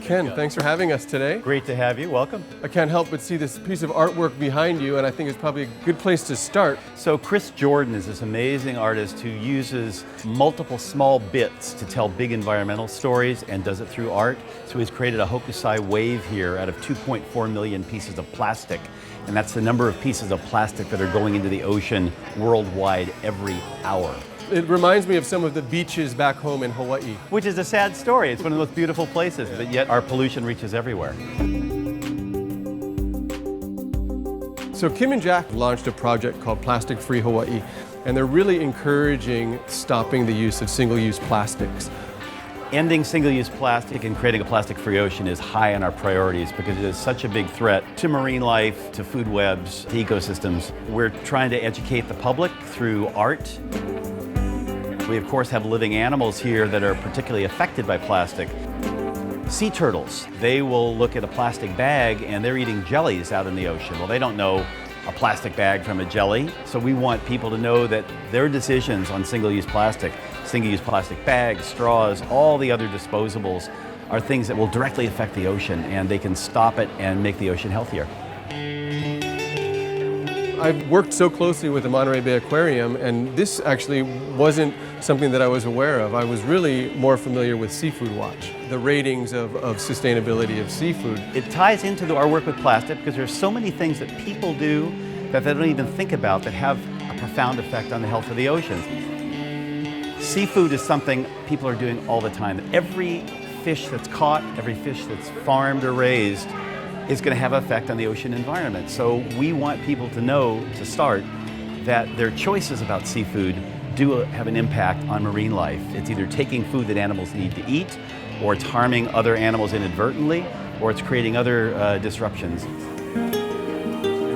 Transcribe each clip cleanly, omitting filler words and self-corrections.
Ken, thanks for having us today. Great to have you. Welcome. I can't help but see this piece of artwork behind you, and I think it's probably a good place to start. So Chris Jordan is this amazing artist who uses multiple small bits to tell big environmental stories and does it through art. So he's created a Hokusai wave here out of 2.4 million pieces of plastic. And that's the number of pieces of plastic that are going into the ocean worldwide every hour. It reminds me of some of the beaches back home in Hawaii. Which is a sad story. It's one of the most beautiful places, but yet our pollution reaches everywhere. So Kim and Jack launched a project called Plastic Free Hawaii, and they're really encouraging stopping the use of single-use plastics. Ending single-use plastic and creating a plastic-free ocean is high on our priorities because it is such a big threat to marine life, to food webs, to ecosystems. We're trying to educate the public through art. We, of course, have living animals here that are particularly affected by plastic. Sea turtles, they will look at a plastic bag and they're eating jellies out in the ocean. Well, they don't know a plastic bag from a jelly, so we want people to know that their decisions on single-use plastic bags, straws, all the other disposables are things that will directly affect the ocean, and they can stop it and make the ocean healthier. I've worked so closely with the Monterey Bay Aquarium, and this actually wasn't something that I was aware of. I was really more familiar with Seafood Watch, the ratings of sustainability of seafood. It ties into our work with plastic because there's so many things that people do that they don't even think about that have a profound effect on the health of the oceans. Seafood is something people are doing all the time. Every fish that's caught, every fish that's farmed or raised is going to have an effect on the ocean environment. So we want people to know, to start, that their choices about seafood do have an impact on marine life. It's either taking food that animals need to eat, or it's harming other animals inadvertently, or it's creating other disruptions.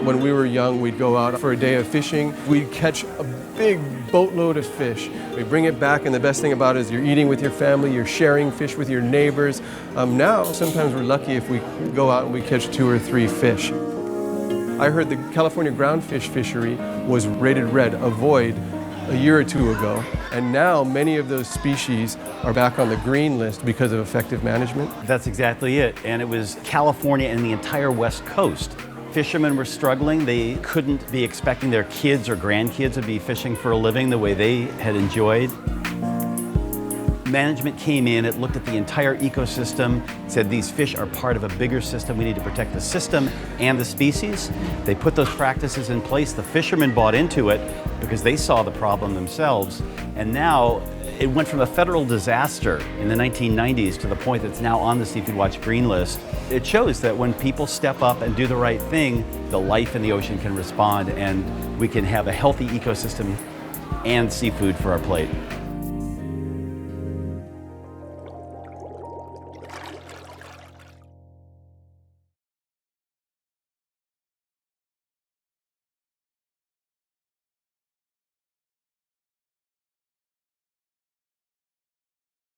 When we were young, we'd go out for a day of fishing. We'd catch a big boatload of fish. We bring it back, and the best thing about it is you're eating with your family, you're sharing fish with your neighbors. Now, sometimes we're lucky if we go out and we catch 2 or 3 fish. I heard the California groundfish fishery was rated red, avoid, a year or 2 ago. And now many of those species are back on the green list because of effective management. That's exactly it. And it was California and the entire West Coast. Fishermen were struggling. They couldn't be expecting their kids or grandkids to be fishing for a living the way they had enjoyed. Management came in, it looked at the entire ecosystem, said these fish are part of a bigger system. We need to protect the system and the species. They put those practices in place. The fishermen bought into it because they saw the problem themselves. And now it went from a federal disaster in the 1990s to the point that it's now on the Seafood Watch green list. It shows that when people step up and do the right thing, the life in the ocean can respond and we can have a healthy ecosystem and seafood for our plate.